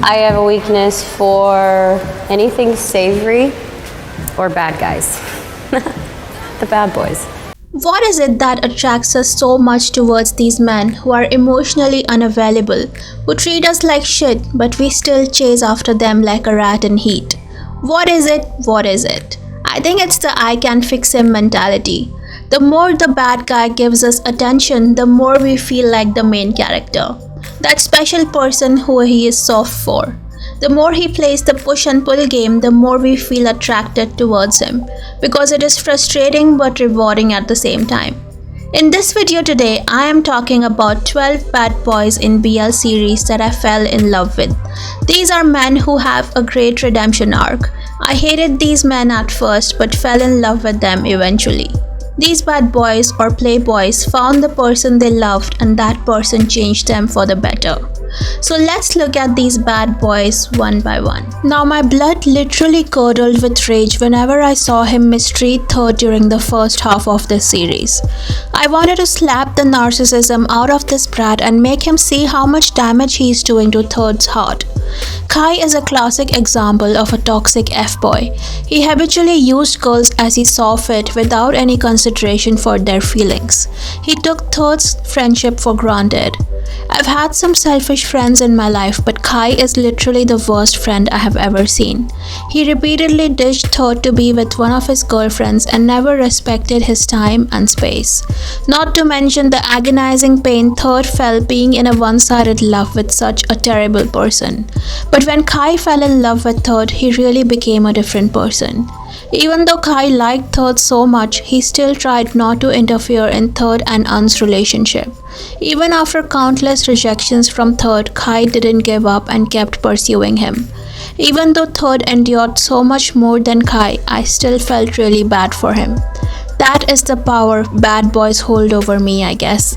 I have a weakness for anything savory or bad guys. The bad boys. What is it that attracts us so much towards these men who are emotionally unavailable, who treat us like shit, but we still chase after them like a rat in heat? What is it? What is it? I think it's the I can fix him mentality. The more the bad guy gives us attention, the more we feel like the main character. That special person who he is soft for. The more he plays the push and pull game, the more we feel attracted towards him, because it is frustrating but rewarding at the same time. In this video today, I am talking about 12 bad boys in BL series that I fell in love with. These are men who have a great redemption arc. I hated these men at first but fell in love with them eventually. These bad boys or playboys found the person they loved and that person changed them for the better. So let's look at these bad boys one by one. Now my blood literally curdled with rage whenever I saw him mistreat Third during the first half of this series. I wanted to slap the narcissism out of this brat and make him see how much damage he is doing to Third's heart. Kai is a classic example of a toxic F-boy. He habitually used girls as he saw fit without any consideration for their feelings. He took Third's friendship for granted. I've had some selfish friends in my life, but Kai is literally the worst friend I have ever seen. He repeatedly ditched Third to be with one of his girlfriends and never respected his time and space. Not to mention the agonizing pain Third felt being in a one-sided love with such a terrible person. But when Kai fell in love with Third, he really became a different person. Even though Kai liked Third so much, he still tried not to interfere in Third and Un's relationship. Even after countless rejections from Third, Kai didn't give up and kept pursuing him. Even though Third endured so much more than Kai, I still felt really bad for him. That is the power bad boys hold over me, I guess.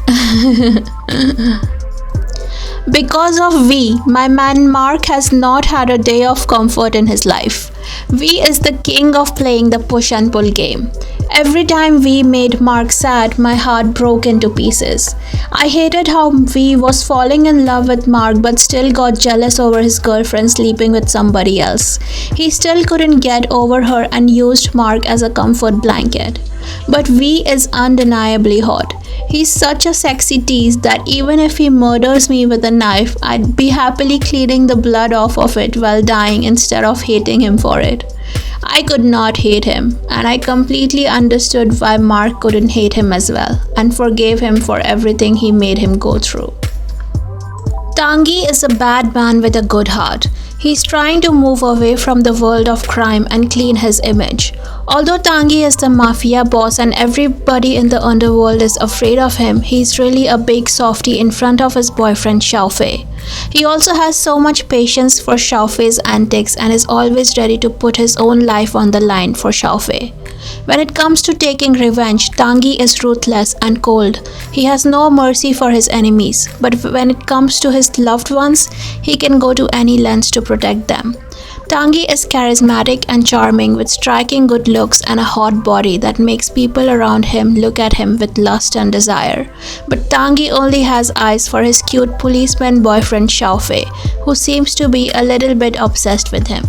Because of V, my man Mark has not had a day of comfort in his life. V is the king of playing the push and pull game. Every time V made Mark sad, my heart broke into pieces. I hated how V was falling in love with Mark but still got jealous over his girlfriend sleeping with somebody else. He still couldn't get over her and used Mark as a comfort blanket. But V is undeniably hot. He's such a sexy tease that even if he murders me with a knife, I'd be happily cleaning the blood off of it while dying instead of hating him for it. I could not hate him, and I completely understood why Mark couldn't hate him as well, and forgave him for everything he made him go through. Tangi is a bad man with a good heart. He's trying to move away from the world of crime and clean his image. Although Tangi is the mafia boss and everybody in the underworld is afraid of him, he's really a big softie in front of his boyfriend Xiaofei. He also has so much patience for Xiaofei's antics and is always ready to put his own life on the line for Xiaofei. When it comes to taking revenge, Tangi is ruthless and cold. He has no mercy for his enemies, but when it comes to his loved ones, he can go to any lengths to protect them. Tangi is charismatic and charming with striking good looks and a hot body that makes people around him look at him with lust and desire. But Tangi only has eyes for his cute policeman boyfriend Xiaofei, who seems to be a little bit obsessed with him.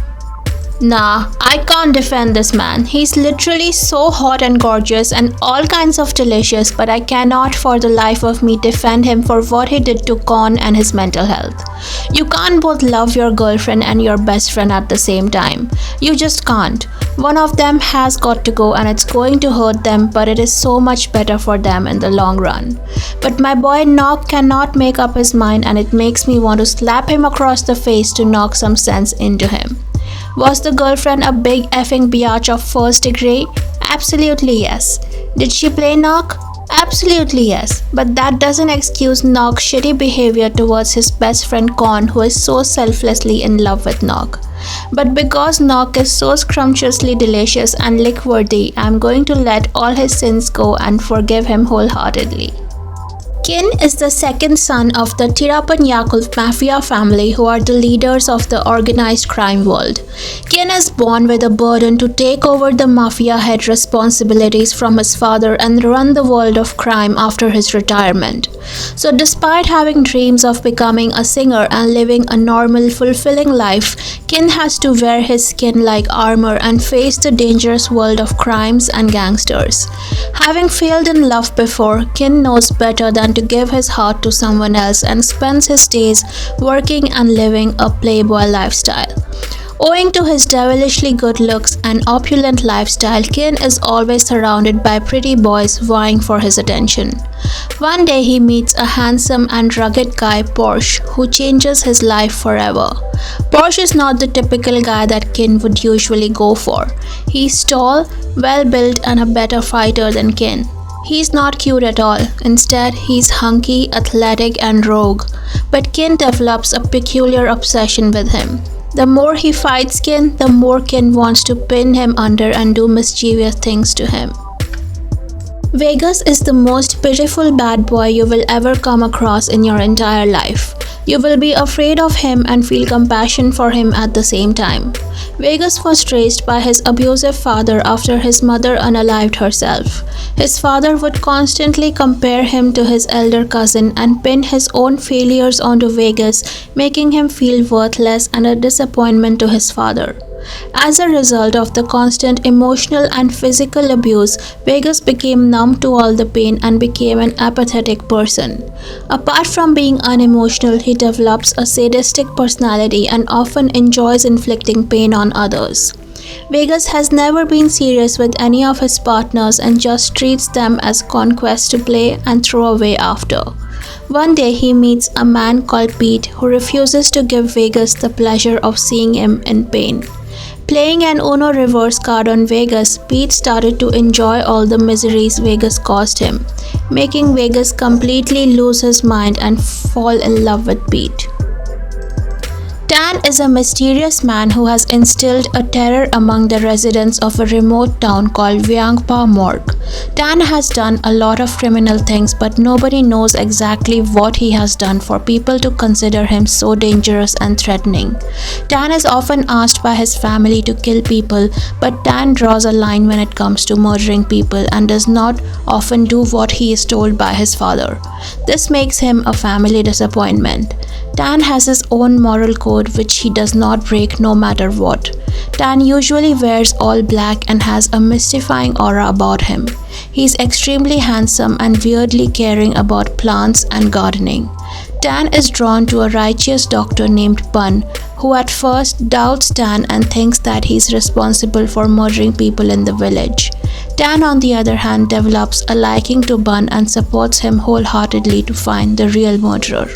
Nah, I can't defend this man. He's literally so hot and gorgeous and all kinds of delicious, but I cannot for the life of me defend him for what he did to Kon and his mental health. You can't both love your girlfriend and your best friend at the same time. You just can't. One of them has got to go and it's going to hurt them, but it is so much better for them in the long run. But my boy Nock cannot make up his mind and it makes me want to slap him across the face to knock some sense into him. Was the girlfriend a big effing biatch of first degree? Absolutely yes. Did she play Nock? Absolutely yes. But that doesn't excuse Nock's shitty behavior towards his best friend Kon, who is so selflessly in love with Nock. But because Nock is so scrumptiously delicious and lick-worthy, I'm going to let all his sins go and forgive him wholeheartedly. Kinn is the second son of the Tirapan Yakult mafia family, who are the leaders of the organized crime world. Kinn is born with a burden to take over the mafia head responsibilities from his father and run the world of crime after his retirement. So despite having dreams of becoming a singer and living a normal, fulfilling life, Kinn has to wear his skin like armor and face the dangerous world of crimes and gangsters. Having failed in love before, Kinn knows better than to give his heart to someone else and spends his days working and living a playboy lifestyle. Owing to his devilishly good looks and opulent lifestyle, Kinn is always surrounded by pretty boys vying for his attention. One day he meets a handsome and rugged guy, Porsche, who changes his life forever. Porsche is not the typical guy that Kinn would usually go for. He's tall, well-built and a better fighter than Kinn. He's not cute at all. Instead, he's hunky, athletic and rogue. But Kinn develops a peculiar obsession with him. The more he fights Kinn, the more Kinn wants to pin him under and do mischievous things to him. Vegas is the most pitiful bad boy you will ever come across in your entire life. You will be afraid of him and feel compassion for him at the same time. Vegas was raised by his abusive father after his mother unalived herself. His father would constantly compare him to his elder cousin and pin his own failures onto Vegas, making him feel worthless and a disappointment to his father. As a result of the constant emotional and physical abuse, Vegas became numb to all the pain and became an apathetic person. Apart from being unemotional, he develops a sadistic personality and often enjoys inflicting pain on others. Vegas has never been serious with any of his partners and just treats them as conquests to play and throw away after. One day he meets a man called Pete who refuses to give Vegas the pleasure of seeing him in pain. Playing an Uno reverse card on Vegas, Pete started to enjoy all the miseries Vegas caused him, making Vegas completely lose his mind and fall in love with Pete. Dan is a mysterious man who has instilled a terror among the residents of a remote town called Viangpa Morgue. Dan has done a lot of criminal things, but nobody knows exactly what he has done for people to consider him so dangerous and threatening. Dan is often asked by his family to kill people, but Dan draws a line when it comes to murdering people and does not often do what he is told by his father. This makes him a family disappointment. Dan has his own moral code which he does not break no matter what. Dan usually wears all black and has a mystifying aura about him. He is extremely handsome and weirdly caring about plants and gardening. Dan is drawn to a righteous doctor named Bun, who at first doubts Dan and thinks that he is responsible for murdering people in the village. Dan, on the other hand, develops a liking to Bun and supports him wholeheartedly to find the real murderer.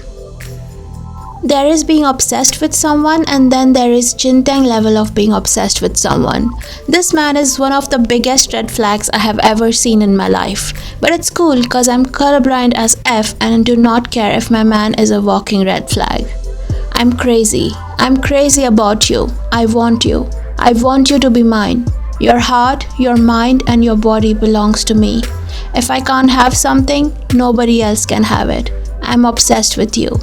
There is being obsessed with someone, and then there is Jinteng level of being obsessed with someone. This man is one of the biggest red flags I have ever seen in my life. But it's cool cause I'm colorblind as F and do not care if my man is a walking red flag. I'm crazy. I'm crazy about you. I want you. I want you to be mine. Your heart, your mind and your body belongs to me. If I can't have something, nobody else can have it. I'm obsessed with you.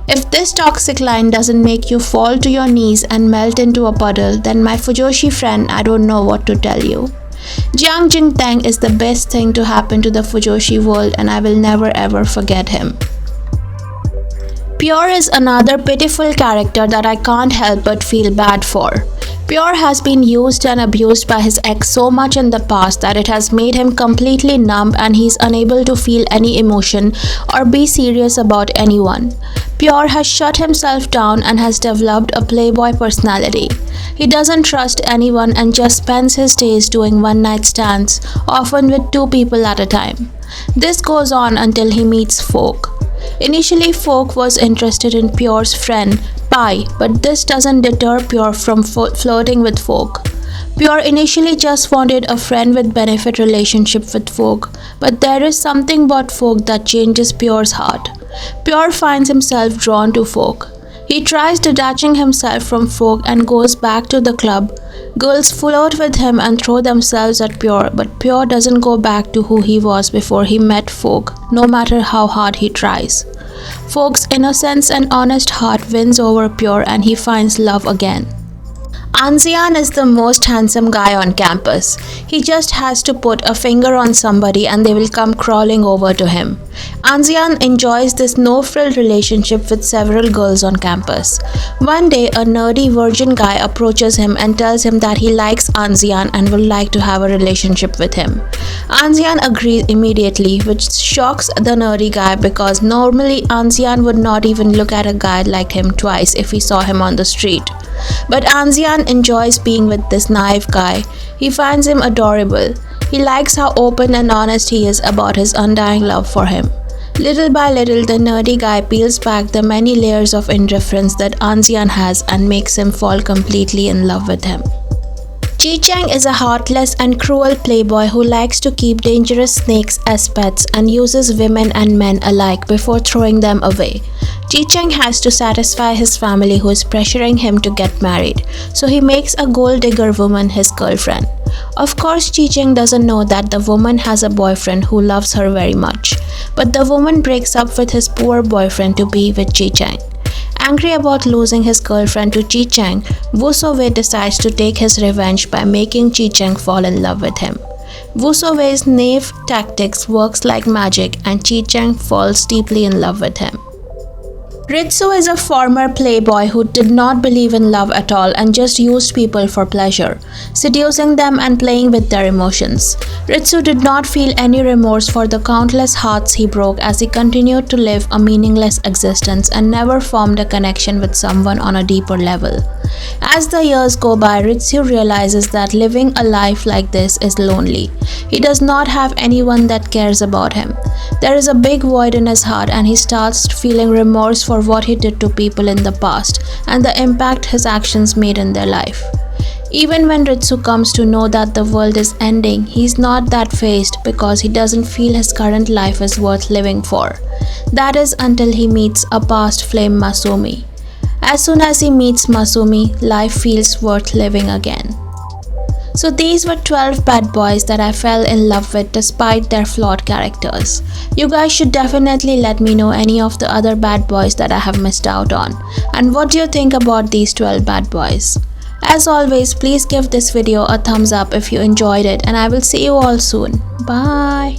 If this toxic line doesn't make you fall to your knees and melt into a puddle, then my Fujoshi friend, I don't know what to tell you. Jiang Jinteng is the best thing to happen to the Fujoshi world and I will never ever forget him. Pure is another pitiful character that I can't help but feel bad for. Pure has been used and abused by his ex so much in the past that it has made him completely numb and he's unable to feel any emotion or be serious about anyone. Pure has shut himself down and has developed a playboy personality. He doesn't trust anyone and just spends his days doing one-night stands, often with two people at a time. This goes on until he meets Folk. Initially, Folk was interested in Pure's friend, Pai, but this doesn't deter Pure from flirting with Folk. Pure initially just wanted a friend with benefit relationship with Folk, but there is something about Folk that changes Pure's heart. Pure finds himself drawn to Folk. He tries detaching himself from Folk and goes back to the club, Girls float with him and throw themselves at Pure, but Pure doesn't go back to who he was before he met Folk, no matter how hard he tries. Folk's innocence and honest heart wins over Pure and he finds love again. Anxian is the most handsome guy on campus. He just has to put a finger on somebody and they will come crawling over to him. Anxian enjoys this no-frill relationship with several girls on campus. One day, a nerdy virgin guy approaches him and tells him that he likes Anxian and would like to have a relationship with him. Anxian agrees immediately, which shocks the nerdy guy because normally Anxian would not even look at a guy like him twice if he saw him on the street. But Anxian enjoys being with this naive guy. He finds him adorable. He likes how open and honest he is about his undying love for him. Little by little, the nerdy guy peels back the many layers of indifference that Anxian has and makes him fall completely in love with him. Jiang is a heartless and cruel playboy who likes to keep dangerous snakes as pets and uses women and men alike before throwing them away. Jiang has to satisfy his family who is pressuring him to get married, so he makes a gold digger woman his girlfriend. Of course, Jiang doesn't know that the woman has a boyfriend who loves her very much, but the woman breaks up with his poor boyfriend to be with Jiang. Angry about losing his girlfriend to Jiang, Wusowei decides to take his revenge by making Jiang fall in love with him. Wusowei's naive tactics works like magic and Jiang falls deeply in love with him. Ritsu is a former playboy who did not believe in love at all and just used people for pleasure, seducing them and playing with their emotions. Ritsu did not feel any remorse for the countless hearts he broke as he continued to live a meaningless existence and never formed a connection with someone on a deeper level. As the years go by, Ritsu realizes that living a life like this is lonely. He does not have anyone that cares about him. There is a big void in his heart and he starts feeling remorse for what he did to people in the past and the impact his actions made in their life. Even when Ritsu comes to know that the world is ending, he's not that fazed because he doesn't feel his current life is worth living for. That is until he meets a past flame Masumi. As soon as he meets Masumi, life feels worth living again. So these were 12 bad boys that I fell in love with despite their flawed characters. You guys should definitely let me know any of the other bad boys that I have missed out on. And what do you think about these 12 bad boys? As always, please give this video a thumbs up if you enjoyed it and I will see you all soon. Bye!